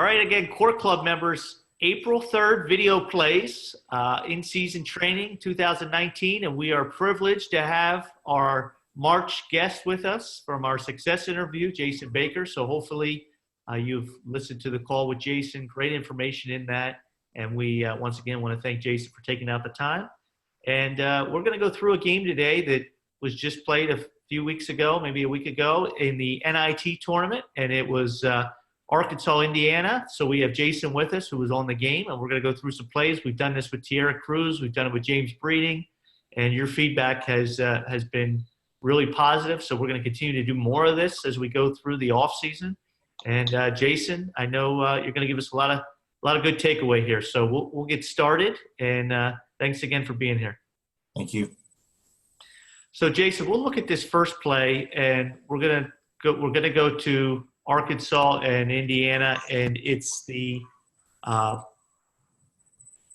All right, again, Core Club members, April 3rd, video plays, in-season training 2019, and we are privileged to have our March guest with us from our success interview, Jason Baker. So hopefully you've listened to the call with Jason. Great information in that, and we once again want to thank Jason for taking out the time. And we're going to go through a game today that was just played a few weeks ago, maybe a week ago, in the NIT tournament, and it was Arkansas, Indiana. So we have Jason with us, who was on the game, and we're going to go through some plays. We've done this with Tierra Cruz. We've done it with James Breeding, and your feedback has been really positive. So we're going to continue to do more of this as we go through the off season. And Jason, I know you're going to give us a lot of good takeaway here. So we'll get started. And thanks again for being here. Thank you. So Jason, we'll look at this first play, and we're going to go to Arkansas and Indiana, and it's going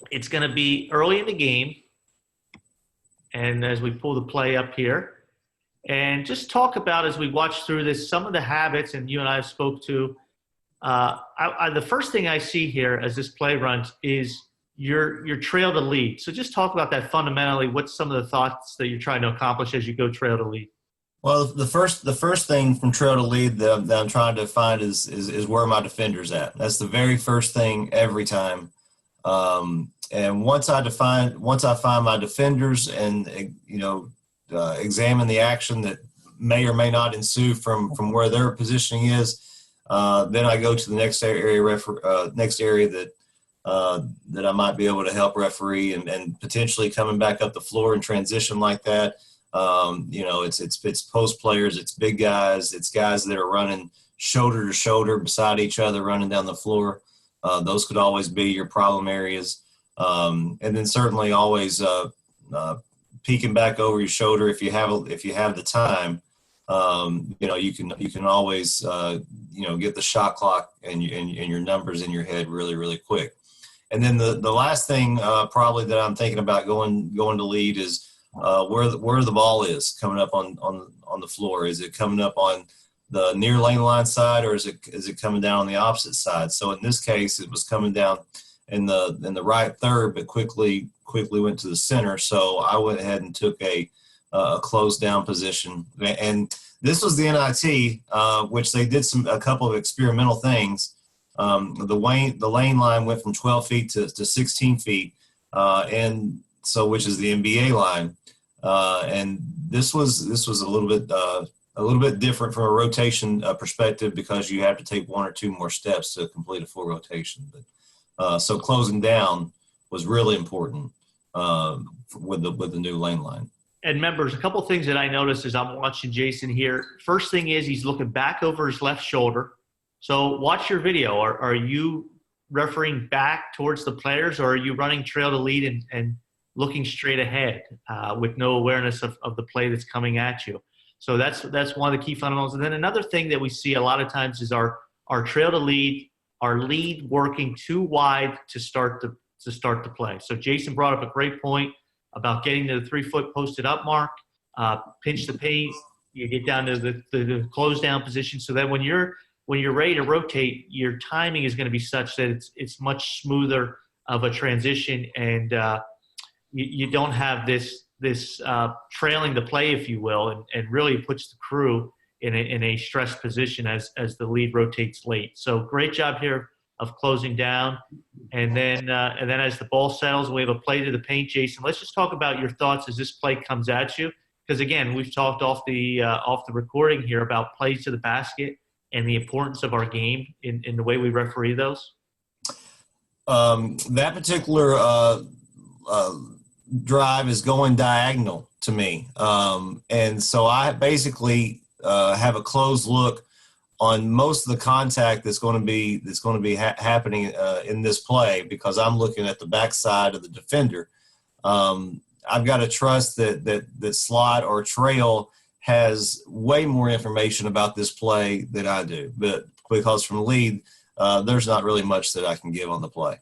to be early in the game. And as we pull the play up here, and just talk about, as we watch through this, some of the habits, and you and I have spoke to. The first thing I see here as this play runs is your trail to lead. So just talk about that fundamentally. What's some of the thoughts that you're trying to accomplish as you go trail to lead? Well, the first thing from trail to lead that I'm trying to find is where my defender's at. That's the very first thing every time. And once I find my defenders and examine the action that may or may not ensue from where their positioning is, then I go to the next area that I might be able to help referee and potentially coming back up the floor in transition like that. It's post players, it's big guys, it's guys that are running shoulder to shoulder beside each other, running down the floor. Those could always be your problem areas. And then certainly always peeking back over your shoulder if you have the time. You can always get the shot clock and your numbers in your head really, really quick. And then the last thing probably that I'm thinking about going to lead is where the ball is coming up on the floor. Is it coming up on the near lane line side, or is it coming down on the opposite side? So in this case, it was coming down in the right third, but quickly went to the center. So I went ahead and took a closed down position. And this was the NIT, which they did a couple of experimental things. The lane line went from 12 feet to 16 feet, and so which is the NBA line. And this was a little bit different from a rotation perspective, because you have to take one or two more steps to complete a full rotation. But so closing down was really important with the new lane line. And members, a couple of things that I noticed as I'm watching Jason here. First thing is he's looking back over his left shoulder. So watch your video. Are you refereeing back towards the players, or are you running trail to lead and looking straight ahead with no awareness of the play that's coming at you? So that's one of the key fundamentals. And then another thing that we see a lot of times is our trail to lead, our lead working too wide to start the play. So Jason brought up a great point about getting to the 3-foot posted up mark, pinch the paint, you get down to the close down position. So that when you're ready to rotate, your timing is going to be such that it's much smoother of a transition, and you don't have this trailing the play, if you will, and really puts the crew in a stressed position as the lead rotates late. So great job here of closing down, and then as the ball settles, we have a play to the paint. Jason, let's just talk about your thoughts as this play comes at you, because again, we've talked off the recording here about plays to the basket and the importance of our game in the way we referee those. That particular drive is going diagonal to me, and so I basically have a closed look on most of the contact that's going to be happening in this play, because I'm looking at the backside of the defender. I've got to trust that slot or trail has way more information about this play than I do, but because from lead, there's not really much that I can give on the play.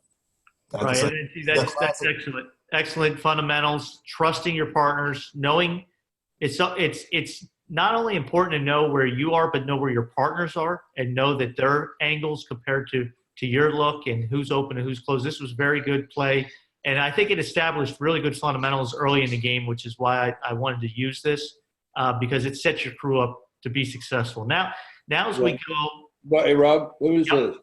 Right, that's excellent. Excellent fundamentals, trusting your partners, knowing it's not only important to know where you are, but know where your partners are and know that their angles compared to to your look and who's open and who's closed. This was very good play. And I think it established really good fundamentals early in the game, which is why I wanted to use this because it sets your crew up to be successful. Now as we go. But hey, Rob, let me say Yep. this.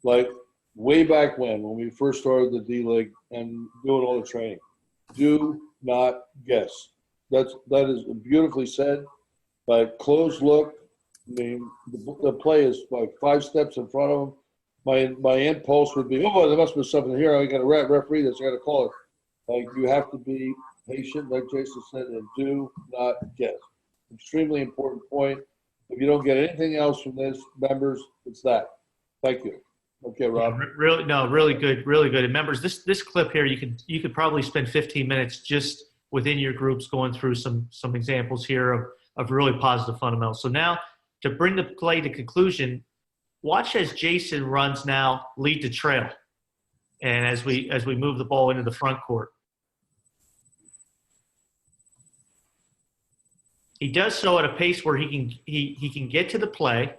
Like way back when we first started the D-League and doing all the training, do not guess. That is beautifully said. Like close look, I mean, the play is like 5 steps in front of him. My impulse would be, oh, there must be something here. I got to referee this. I got to call it. Like you have to be patient, like Jason said, and do not guess. Extremely important point. If you don't get anything else from this, members, it's that. Thank you. Okay, Rob. Really good. And members, this clip here, you could probably spend 15 minutes just within your groups going through some examples here of really positive fundamentals. So now to bring the play to conclusion, watch as Jason runs now lead to trail. And as we move the ball into the front court. He does so at a pace where he can get to the play,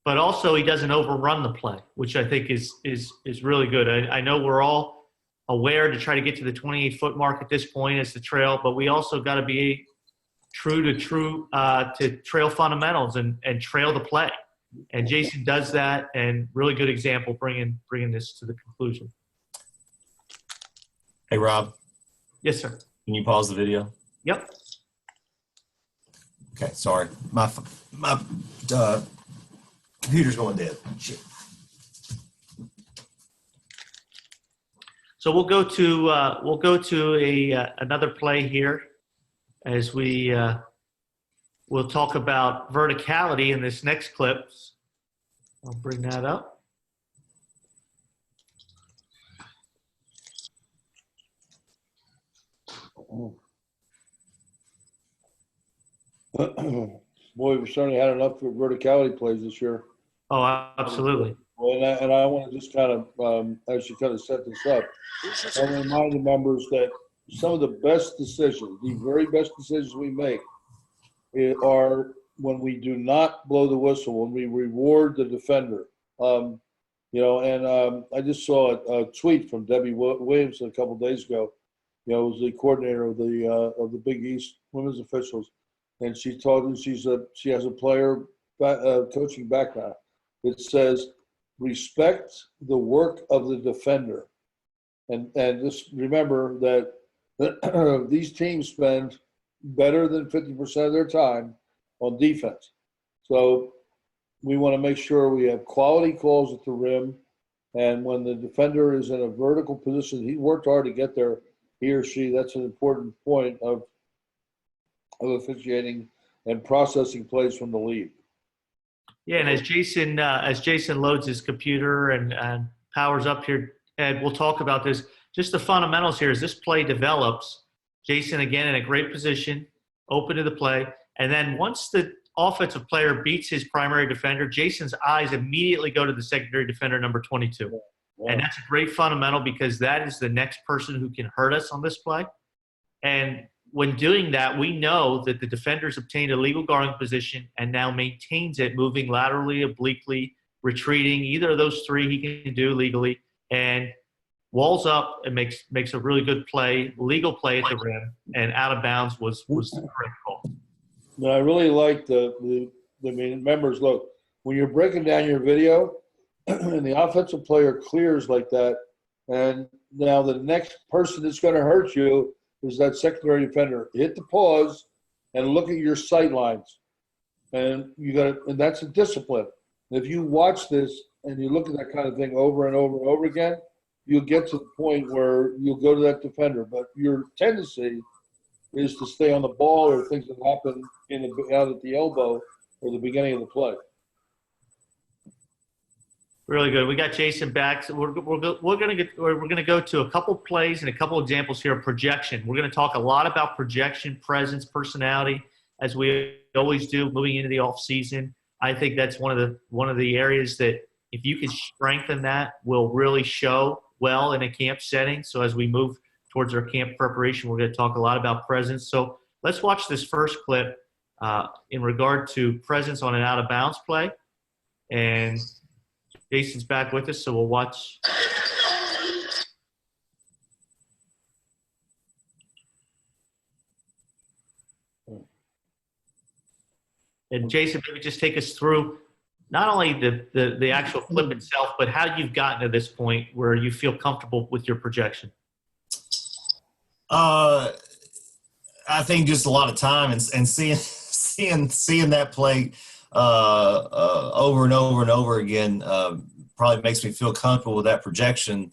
but also he doesn't overrun the play, which I think is really good. I know we're all aware to try to get to the 28-foot mark at this point as the trail, but we also got to be true to trail fundamentals and trail the play. And Jason does that, and really good example bringing this to the conclusion. Hey, Rob. Yes, sir. Can you pause the video? Yep. Okay, sorry. My computer's going dead. Shit. So we'll go to another play here as we'll talk about verticality in this next clip. I'll bring that up. Boy, we've certainly had enough for verticality plays this year. Oh, absolutely. Well, and I want to just kind of, as you kind of set this up, I want to remind the members that some of the best decisions, the very best decisions we make, are when we do not blow the whistle, when we reward the defender. I just saw a tweet from Debbie Williams a couple of days ago. It was the coordinator of the Big East women's officials, and she told them she has a player coaching background. It says, respect the work of the defender. And just remember that these teams spend better than 50% of their time on defense. So we want to make sure we have quality calls at the rim. And when the defender is in a vertical position, he worked hard to get there, he or she. That's an important point of officiating and processing plays from the lead. Yeah, and as Jason loads his computer and powers up here, Ed, we'll talk about this. Just the fundamentals here as this play develops. Jason, again, in a great position, open to the play. And then once the offensive player beats his primary defender, Jason's eyes immediately go to the secondary defender, number 22. Yeah. And that's a great fundamental because that is the next person who can hurt us on this play. And when doing that, we know that the defender's obtained a legal guarding position and now maintains it, moving laterally, obliquely, retreating. Either of those three he can do legally. And walls up and makes a really good play, legal play at the rim, and out of bounds was the correct call. But I really like members, look, when you're breaking down your video and the offensive player clears like that, and now the next person that's going to hurt you is that secondary defender. Hit the pause and look at your sight lines. And and that's a discipline. If you watch this and you look at that kind of thing over and over and over again, you'll get to the point where you'll go to that defender. But your tendency is to stay on the ball or things that happen out at the elbow or the beginning of the play. Really good. We got Jason back. So we're going to go to a couple plays and a couple examples here of projection. We're going to talk a lot about projection, presence, personality, as we always do moving into the off season. I think that's one of the areas that if you can strengthen that will really show well in a camp setting. So as we move towards our camp preparation, we're going to talk a lot about presence. So let's watch this first clip in regard to presence on an out of bounds play. And Jason's back with us, so we'll watch. And Jason, maybe just take us through not only the actual flip itself, but how you've gotten to this point where you feel comfortable with your projection. I think just a lot of time and seeing that play over and over and over again probably makes me feel comfortable with that projection.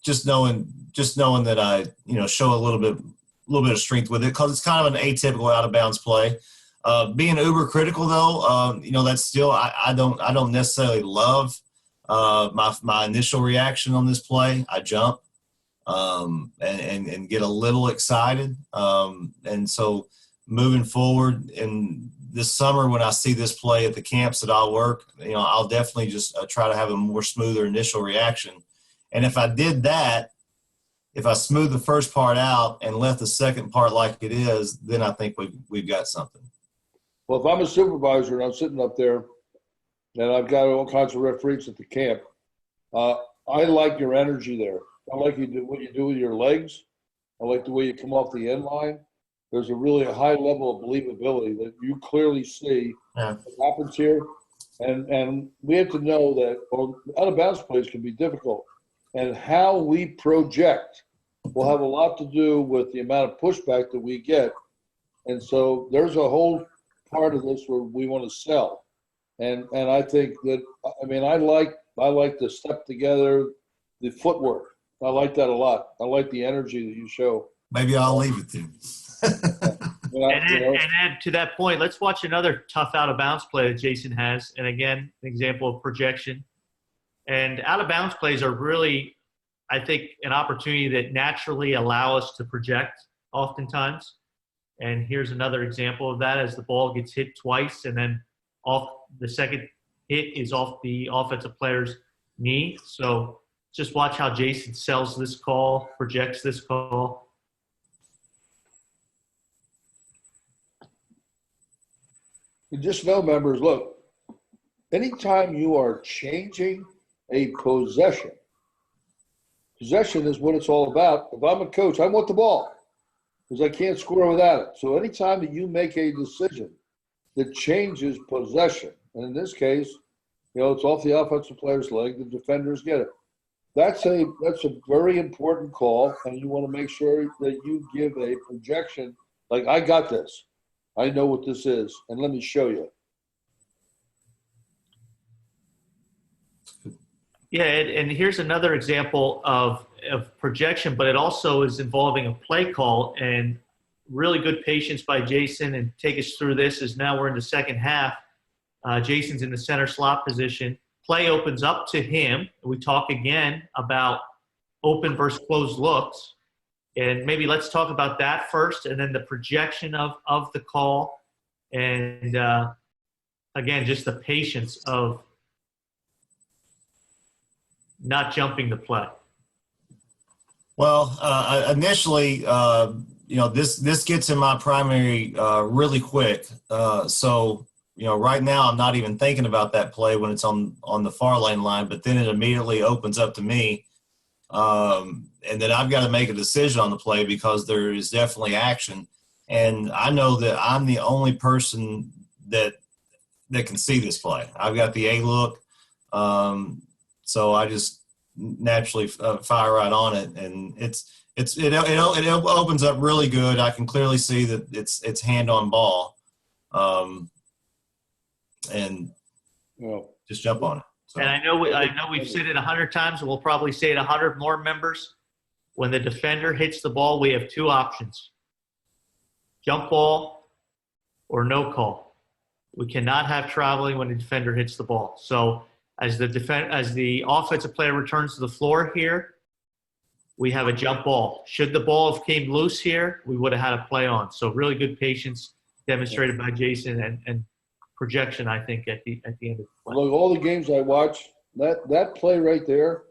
Just knowing that I show a little bit of strength with it, because it's kind of an atypical out of bounds play. Being uber critical though, that's still I don't necessarily love my initial reaction on this play. I jump and get a little excited, and so moving forward in this summer when I see this play at the camps that I'll work, I'll definitely just try to have a more smoother initial reaction. And if I did that, if I smooth the first part out and left the second part like it is, then I think we've got something. Well, if I'm a supervisor and I'm sitting up there and I've got all kinds of referees at the camp, I like your energy there. I like what you do with your legs. I like the way you come off the end line. There's a really high level of believability that you clearly see what happens here. And we have to know that out of bounds plays can be difficult. And how we project will have a lot to do with the amount of pushback that we get. And so there's a whole part of this where we want to sell. And I think that, I like the step together, the footwork. I like that a lot. I like the energy that you show. Maybe I'll leave it to you. And then to that point, let's watch another tough out of bounds play that Jason has. And again, an example of projection. And out of bounds plays are really, I think, an opportunity that naturally allow us to project oftentimes. And here's another example of that as the ball gets hit twice, and then off the second hit is off the offensive player's knee. So just watch how Jason sells this call, projects this call. And just know, members, look, anytime you are changing a possession is what it's all about. If I'm a coach, I want the ball because I can't score without it. So anytime that you make a decision that changes possession, and in this case, it's off the offensive player's leg, the defenders get it. That's a very important call, and you want to make sure that you give a projection like, I got this. I know what this is, and let me show you. Yeah, and here's another example of projection, but it also is involving a play call, and really good patience by Jason. And take us through this as now we're in the second half. Jason's in the center slot position. Play opens up to him. We talk again about open versus closed looks. And maybe let's talk about that first, and then the projection of the call. And again, just the patience of not jumping the play. Well, initially, this gets in my primary really quick. So, right now I'm not even thinking about that play when it's on the far lane line, but then it immediately opens up to me. And then I've got to make a decision on the play because there is definitely action. And I know that I'm the only person that can see this play. I've got the A look. So I just naturally fire right on it. And it opens up really good. I can clearly see that it's hand on ball. And just jump on it. So. And I know we've said it 100 times, and we'll probably say it 100 more, members. When the defender hits the ball, we have two options: jump ball or no call. We cannot have traveling when the defender hits the ball. So as the offensive player returns to the floor here, we have a jump ball. Should the ball have came loose here, we would have had a play on. So really good patience demonstrated by Jason and projection, I think, at the end of the play. Look, all the games I watch, that play right there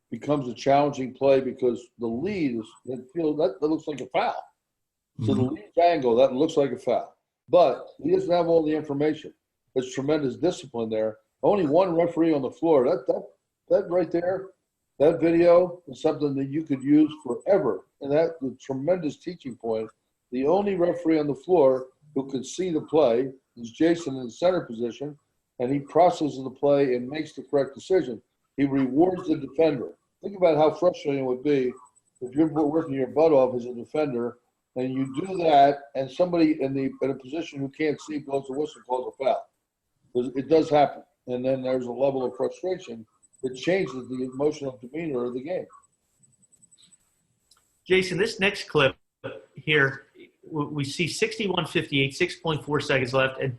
becomes a challenging play because the lead that looks like a foul. So the lead's angle, that looks like a foul. But he doesn't have all the information. There's tremendous discipline there. only one referee on the floor. That right there, that video is something that you could use forever. And that's a tremendous teaching point. The only referee on the floor who can see the play is Jason in the center position, and he processes the play and makes the correct decision. He rewards the defender. Think about how frustrating it would be if you're working your butt off as a defender and you do that and somebody in a position who can't see blows a whistle, calls a foul. It does happen. And then there's a level of frustration that changes the emotional demeanor of the game. Jason, this next clip here, we see 61-58, 6.4 seconds left. And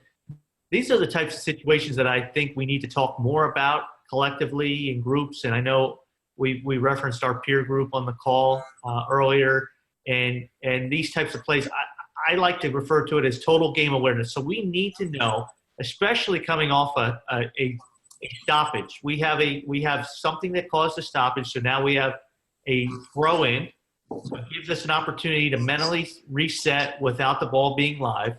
these are the types of situations that I think we need to talk more about collectively in groups. And I know we referenced our peer group on the call earlier. And these types of plays, I like to refer to it as total game awareness. So we need to know, especially coming off a stoppage. We have something that caused a stoppage, so now we have a throw-in. So it gives us an opportunity to mentally reset without the ball being live.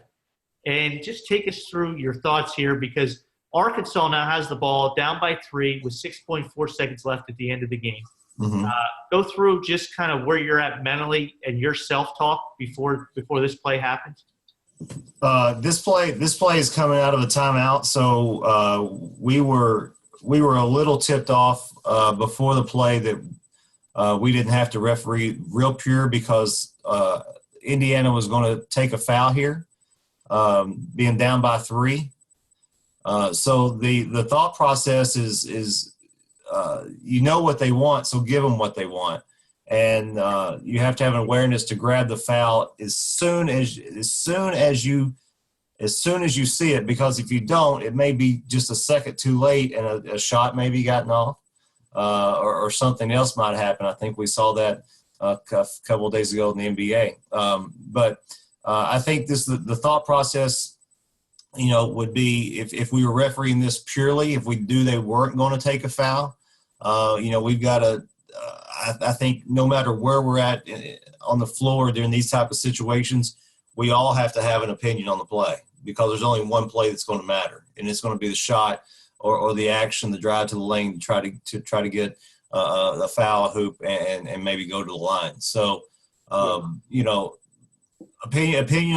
And just take us through your thoughts here, because Arkansas now has the ball down by 3 with 6.4 seconds left at the end of the game. Mm-hmm. Go through just kind of where you're at mentally and your self-talk before this play happens. This play is coming out of a timeout, so we were a little tipped off before the play that we didn't have to referee real pure because Indiana was going to take a foul here, being down by 3. So the thought process is you know what they want, so give them what they want. And you have to have an awareness to grab the foul as soon as you see it, because if you don't, it may be just a second too late and a shot may be gotten off, or something else might happen. I think we saw that a couple of days ago in the NBA. But I think the thought process, would be if we were refereeing this purely, if we knew they weren't going to take a foul, we've got to. I think no matter where we're at on the floor during these type of situations, we all have to have an opinion on the play, because there's only one play that's going to matter, and it's going to be the shot or the action, the drive to the lane to try to get a foul, a hoop, and maybe go to the line. So, opinion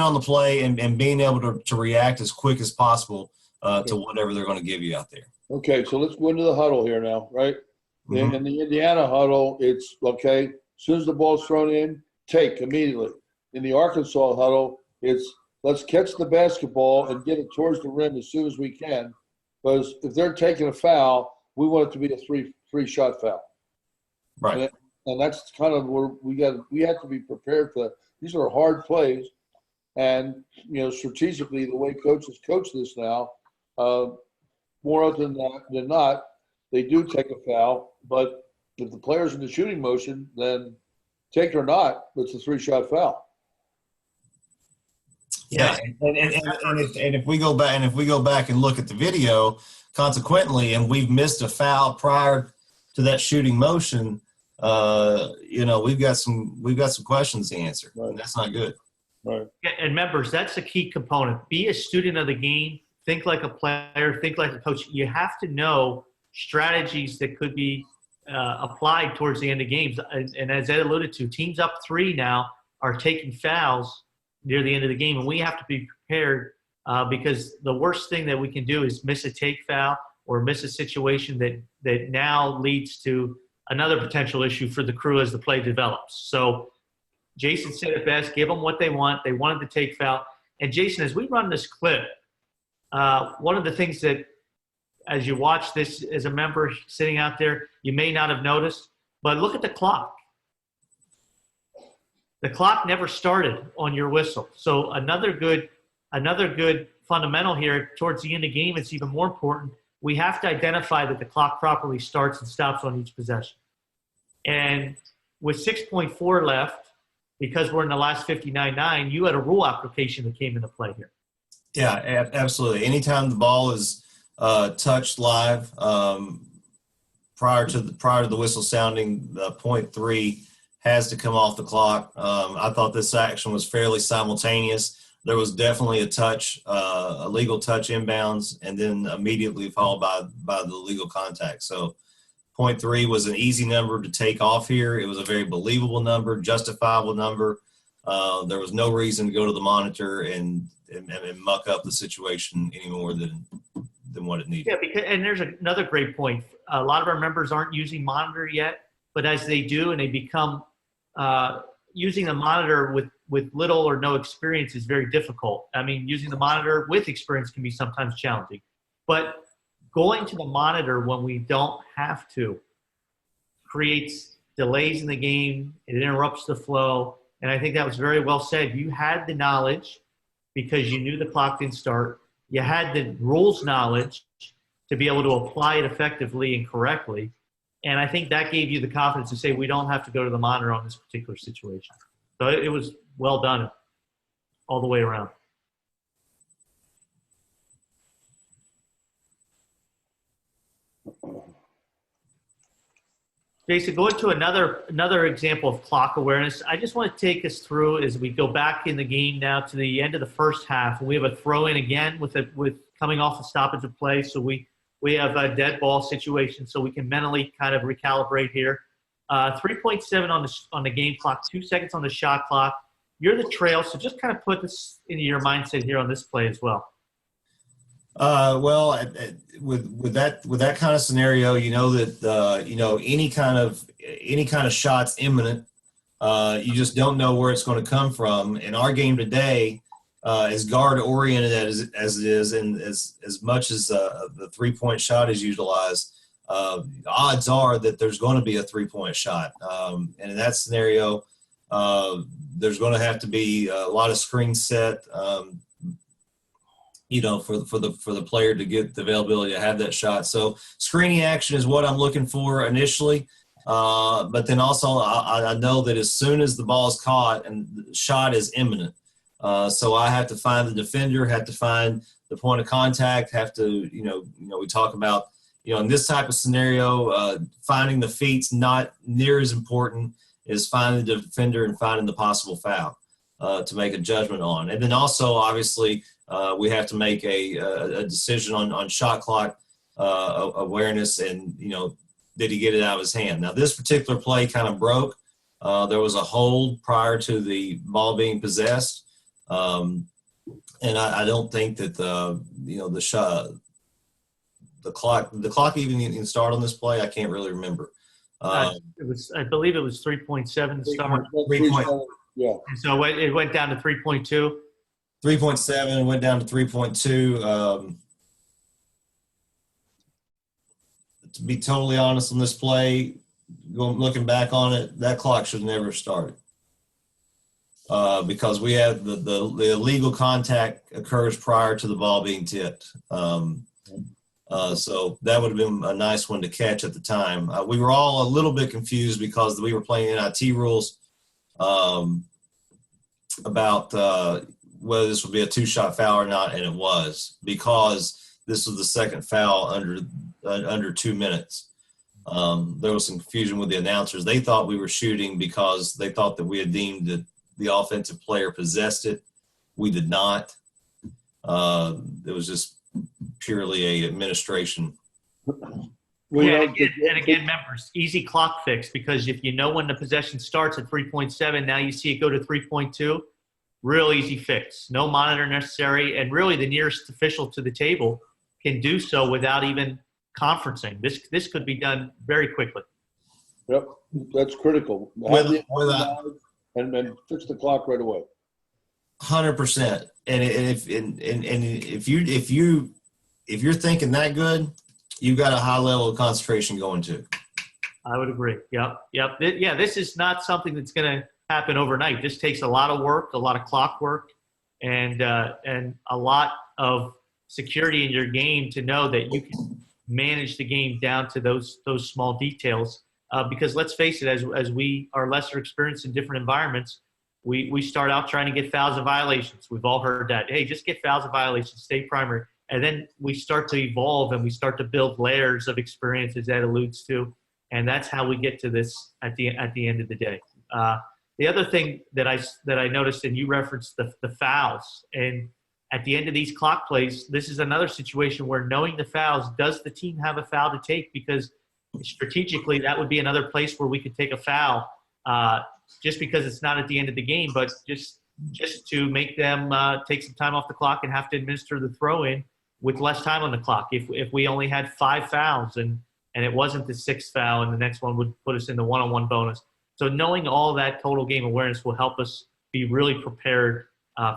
on the play and being able to react as quick as possible to whatever they're going to give you out there. Okay, so let's go into the huddle here now, right? Mm-hmm. In the Indiana huddle, it's okay. As soon as the ball's thrown in, take immediately. In the Arkansas huddle, it's let's catch the basketball and get it towards the rim as soon as we can, because if they're taking a foul, we want it to be a three-shot foul. Right. And that's kind of where we have to be prepared for that. These are hard plays, and strategically, the way coaches coach this now, more often than not, they do take a foul. But if the player's in the shooting motion, then take it or not, it's a 3-shot foul. Yeah, and if we go back and look at the video, consequently, and we've missed a foul prior to that shooting motion, we've got some questions to answer. Right. And that's not good. Right. And members, that's a key component. Be a student of the game. Think like a player. Think like a coach. You have to know strategies that could be applied towards the end of games. And as Ed alluded to, teams up 3 now are taking fouls near the end of the game, and we have to be prepared because the worst thing that we can do is miss a take foul or miss a situation that now leads to another potential issue for the crew as the play develops. So Jason said it best, give them what they want. They wanted to take foul. And Jason, as we run this clip, one of the things that as you watch this as a member sitting out there, you may not have noticed, but look at the clock. The clock never started on your whistle. So another good fundamental here towards the end of the game, it's even more important. We have to identify that the clock properly starts and stops on each possession. And with 6.4 left, because we're in the last 59.9, you had a rule application that came into play here. Yeah, absolutely. Anytime the ball is touched live prior to the whistle sounding, the 0.3 has to come off the clock. I thought this action was fairly simultaneous. there was definitely a touch, a legal touch inbounds, and then immediately followed by the legal contact. So .3 was an easy number to take off here. It was a very believable number, justifiable number. There was no reason to go to the monitor and muck up the situation any more than what it needed. Yeah, because, and there's another great point. A lot of our members aren't using monitor yet, but as they do and they become using the monitor with little or no experience is very difficult. I mean, using the monitor with experience can be sometimes challenging, but going to the monitor when we don't have to creates delays in the game. It interrupts the flow. And I think that was very well said. You had the knowledge because you knew the clock didn't start. You had the rules knowledge to be able to apply it effectively and correctly. And I think that gave you the confidence to say, we don't have to go to the monitor on this particular situation. So it was well done all the way around. Jason, going to another example of clock awareness, I just want to take us through as we go back in the game now to the end of the first half. We have a throw in again with coming off a stoppage of play. So we have a dead ball situation, so we can mentally kind of recalibrate here. 3.7 on the game clock, 2 seconds on the shot clock. You're the trail, so just kind of put this into your mindset here on this play as well. Well, with that kind of scenario, you know that any kind of shot's imminent. You just don't know where it's going to come from. In our game today, as guard oriented as it is, and as much as the 3-point shot is utilized, odds are that there's going to be a 3-point shot. And in that scenario, there's going to have to be a lot of screens set. For the player to get the availability to have that shot. So screening action is what I'm looking for initially. But then also I know that as soon as the ball is caught and the shot is imminent. So I have to find the defender, have to find the point of contact, have to, we talk about, in this type of scenario, finding the feet's not near as important as finding the defender and finding the possible foul to make a judgment on. And then also, obviously, we have to make a decision on shot clock awareness and, did he get it out of his hand? Now, this particular play kind of broke. There was a hold prior to the ball being possessed. And I don't think that the clock even start on this play. I can't really remember. I believe it was 3.7 to start. 3. Yeah. And so it went down to 3.2. 3.7 went down to 3.2. To be totally honest on this play, looking back on it, that clock should never have started. Because we have the illegal contact occurs prior to the ball being tipped. So that would have been a nice one to catch at the time. We were all a little bit confused because we were playing NIT rules about whether this would be a 2-shot foul or not, and it was, because this was the second foul under 2 minutes. There was some confusion with the announcers. They thought we were shooting because they thought that we had deemed that the offensive player possessed it. We did not. It was just purely a administration. And again, members, easy clock fix, because if you know when the possession starts at 3.7, now you see it go to 3.2, real easy fix. No monitor necessary, and really the nearest official to the table can do so without even conferencing. This could be done very quickly. Yep, that's critical. And fix the clock right away. 100%. And if you're thinking that good, you've got a high level of concentration going too. I would agree. Yep. Yeah, this is not something that's going to happen overnight. This takes a lot of work, a lot of clock work, and a lot of security in your game to know that you can manage the game down to those small details. Because let's face it, as we are lesser experienced in different environments, we start out trying to get fouls and violations. We've all heard that. Hey, just get fouls and violations, stay primary. And then we start to evolve and we start to build layers of experience, as Ed alludes to. And that's how we get to this at the end of the day. The other thing that I noticed, and you referenced the fouls, and at the end of these clock plays, this is another situation where knowing the fouls, does the team have a foul to take? Because strategically, that would be another place where we could take a foul, just because it's not at the end of the game, but just to make them take some time off the clock and have to administer the throw-in with less time on the clock. If we only had 5 fouls and it wasn't the 6th foul, and the next one would put us in the one-on-one bonus. So knowing all that total game awareness will help us be really prepared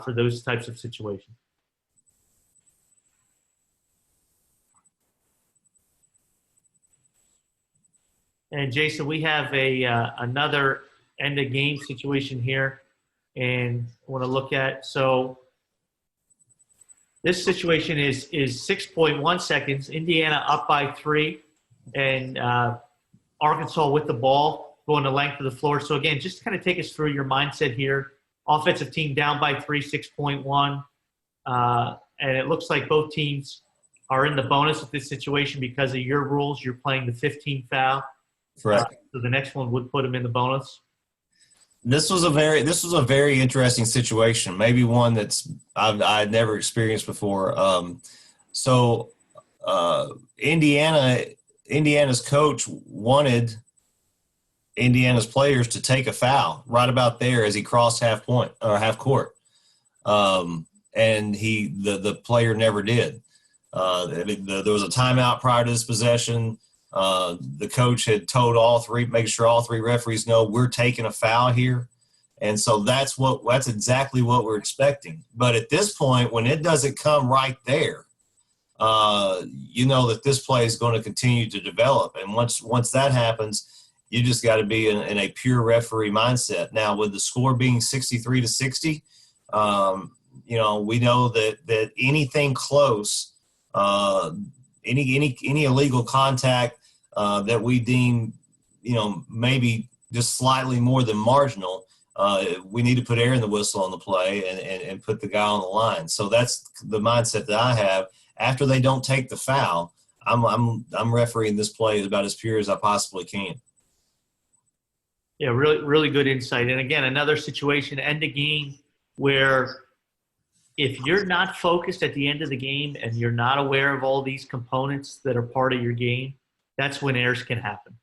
for those types of situations. And Jason, we have another end of game situation here, and I want to look at. So this situation is 6.1 seconds. Indiana up by 3, and Arkansas with the ball going the length of the floor. So again, just kind of take us through your mindset here. Offensive team down by 3, 6.1, and it looks like both teams are in the bonus with this situation because of your rules. You're playing the 15th foul. Correct. So the next one would put them in the bonus. This was a very interesting situation. Maybe one I'd never experienced before. Indiana's coach wanted Indiana's players to take a foul right about there as he crossed half court, and the player never did. There was a timeout prior to this possession. The coach had told making sure all 3 referees know we're taking a foul here. And so that's exactly what we're expecting. But at this point, when it doesn't come right there, you know that this play is going to continue to develop. And once that happens, you just got to be in a pure referee mindset. Now, with the score being 63-60, we know that anything close, any illegal contact that we deem, maybe just slightly more than marginal, we need to put air in the whistle on the play and put the guy on the line. So that's the mindset that I have. After they don't take the foul, I'm refereeing this play about as pure as I possibly can. Yeah, really, really good insight. And again, another situation, end of game, where if you're not focused at the end of the game and you're not aware of all these components that are part of your game, that's when errors can happen.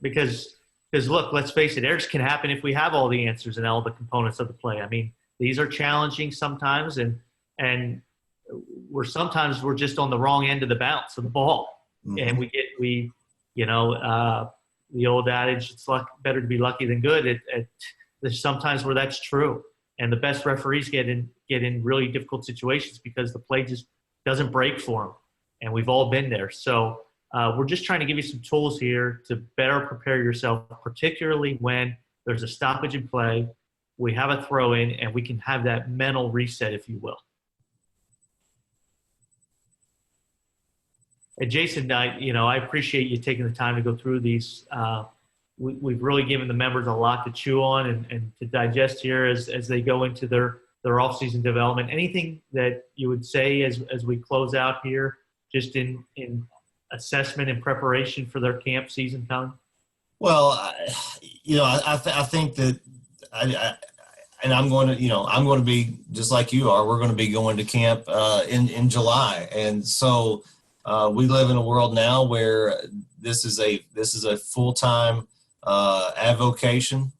Because look, let's face it, errors can happen if we have all the answers and all the components of the play. I mean, these are challenging sometimes, and sometimes we're just on the wrong end of the bounce of the ball. Mm-hmm. And the old adage, it's better to be lucky than good. There's sometimes where that's true. And the best referees get in really difficult situations because the play just doesn't break for them. And we've all been there. So we're just trying to give you some tools here to better prepare yourself, particularly when there's a stoppage in play, we have a throw in, and we can have that mental reset, if you will. And Jason, I appreciate you taking the time to go through these. We've really given the members a lot to chew on and to digest here as they go into their off-season development. Anything that you would say as we close out here, just in assessment and preparation for their camp season coming? Well, I think that I'm going to be just like you are. We're going to be going to camp in July, and so we live in a world now where this is a full-time avocation,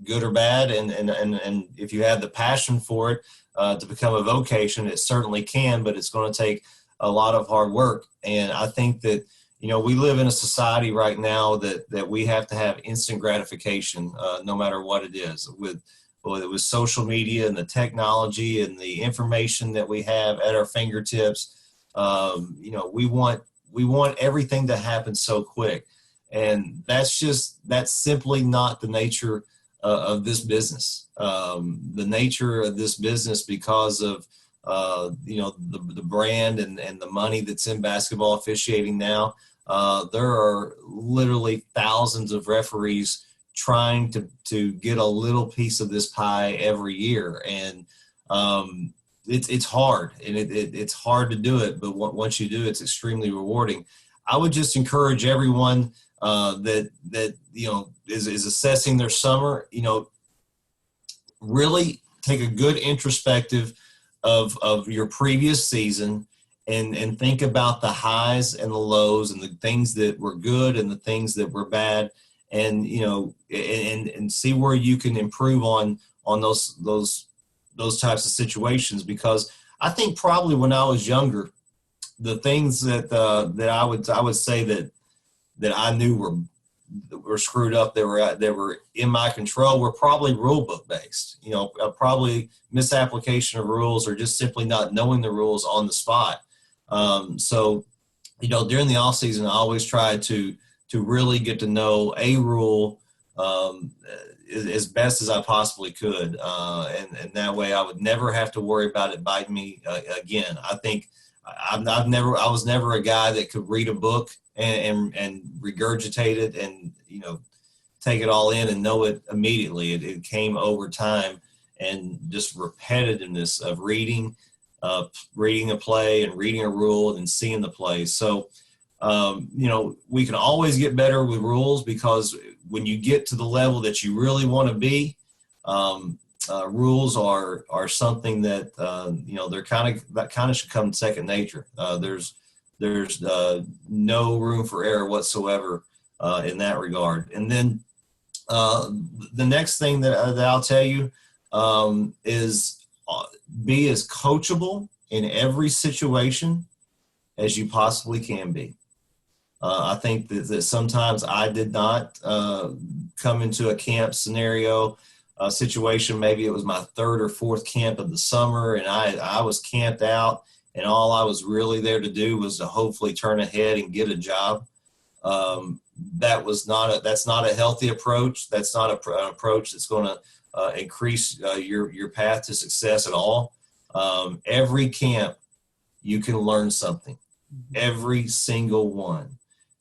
good or bad, and if you have the passion for it to become a vocation, it certainly can, but it's going to take a lot of hard work. And I think that we live in a society right now that we have to have instant gratification, no matter what it is, with social media and the technology and the information that we have at our fingertips. We want everything to happen so quick. And that's simply not the nature of this business. The nature of this business, because of the brand and the money that's in basketball officiating now, there are literally thousands of referees trying to get a little piece of this pie every year. And it's hard, and it's hard to do it, but once you do, it's extremely rewarding. I would just encourage everyone that is assessing their summer, really take a good introspective of your previous season and think about the highs and the lows and the things that were good and the things that were bad, and and see where you can improve on those types of situations. Because I think probably when I was younger, the things that I would say that I knew were screwed up, that were in my control, were probably rule book based. Probably misapplication of rules, or just simply not knowing the rules on the spot. So during the off season, I always try to really get to know a rule as best as I possibly could, and that way I would never have to worry about it biting me again. I think I was never a guy that could read a book and regurgitate it and take it all in and know it immediately. It came over time and just repetitiveness of reading a play and reading a rule and seeing the play. So we can always get better with rules, because when you get to the level that you really want to be, rules are something that they're kind of should come second nature. There's no room for error whatsoever in that regard. And then the next thing that I'll tell you is be as coachable in every situation as you possibly can be. I think that sometimes I did not come into a camp scenario situation. Maybe it was my third or fourth camp of the summer, and I was camped out, and all I was really there to do was to hopefully turn ahead and get a job. That's not a healthy approach. That's not an approach that's going to increase your path to success at all. Every camp, you can learn something, every single one.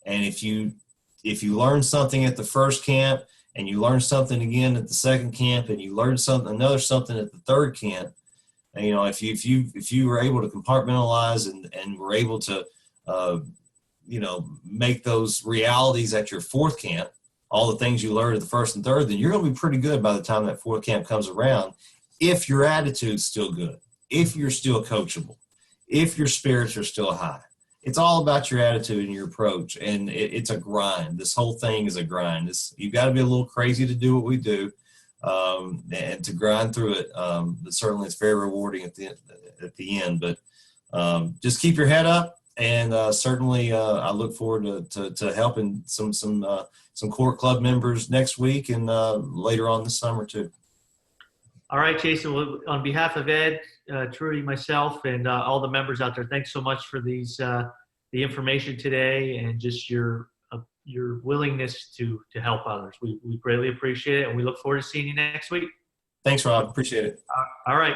And if you learn something at the first camp, and you learn something again at the second camp, and you learn another something at the third camp, and, if you were able to compartmentalize and were able to make those realities at your fourth camp, all the things you learned at the first and third, then you're going to be pretty good by the time that fourth camp comes around, if your attitude's still good, if you're still coachable, if your spirits are still high. It's all about your attitude and your approach, and it's a grind. This whole thing is a grind. You've got to be a little crazy to do what we do, and to grind through it. But certainly, it's very rewarding at the end. But just keep your head up, and certainly, I look forward to helping some Court Club members next week and later on this summer too. All right, Jason. Well, on behalf of Ed, Trudy, myself, and all the members out there, thanks so much for the information today, and just your willingness to help others. We greatly appreciate it, and we look forward to seeing you next week. Thanks, Rob. Appreciate it. All right.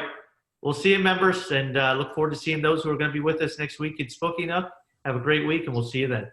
We'll see you, members, and look forward to seeing those who are going to be with us next week in Spokane. Have a great week, and we'll see you then.